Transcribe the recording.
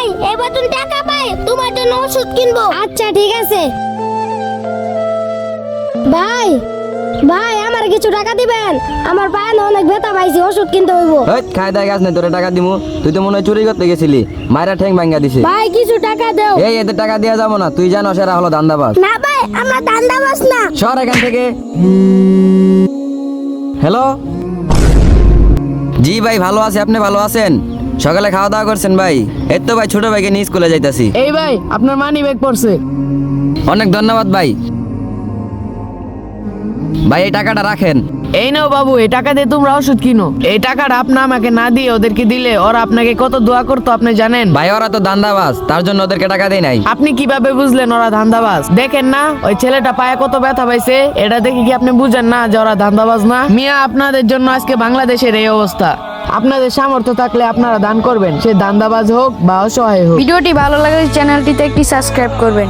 ভাই এবার তুমি টাকা পাই তোমার জন্য ওষুধ কিনবো। আচ্ছা ঠিক আছে। ভাই ভাই আমার কিছু টাকা দিবেন, আমার পায়ে না অনেক ব্যথা পাইছি, ওষুধ কিনতে হইব। এই খাই দাই গাছ নেই তোরে টাকা দিমু, তুই তো মনে হয় চুরি করতে গেছিলি, মায়েরা ঠ্যাং ভাঙ্গা দিছে। ভাই কিছু টাকা দাও। এই এতে টাকা দেওয়া যাবো না, তুই জানো সেরা হলো ধান্দাবাজ। না ভাই আমরা ধান্দাবাজ না। সর এখান থেকে। হ্যালো জি ভাই, ভালো আছি, আপনি ভালো আছেন? সকালে খাওয়া দাওয়া করছেন ভাই? এই তো ভাই ছোট ভাইকে নিয়ে স্কুলে যাইতাছি। এই ভাই আপনার মানি ব্যাগ পড়ছে। অনেক ধন্যবাদ ভাই। ভাই এই টাকাটা রাখেন। এই নাও বাবু, এই টাকা দিয়ে তোমরা ওষুধ কিনো। এই টাকাটা আপনি আমাকে না দিয়ে ওদেরকে দিলে ওরা আপনাকে কত দোয়া করতো আপনি জানেন? ভাই ওরা তো ধান্দাবাজ, তার জন্য ওদেরকে টাকা দেই নাই। আপনি কিভাবে বুঝলেন ওরা ধান্দাবাজ? দেখেন না ওই ছেলেটা পায়ে কত ব্যথা পাইছে, এটা দেখে কি আপনি বুঝেন না যে ওরা ধান্দাবাজ না? মিয়া আপনাদের জন্য আজকে বাংলাদেশের এই অবস্থা। আপনাদের সামর্থ্য থাকলে আপনারা দান করবেন, সে ধান্দাবাজ হোক বা অসহায় হোক। ভিডিওটি ভালো লাগলে চ্যানেলটিতে একটি সাবস্ক্রাইব করবেন।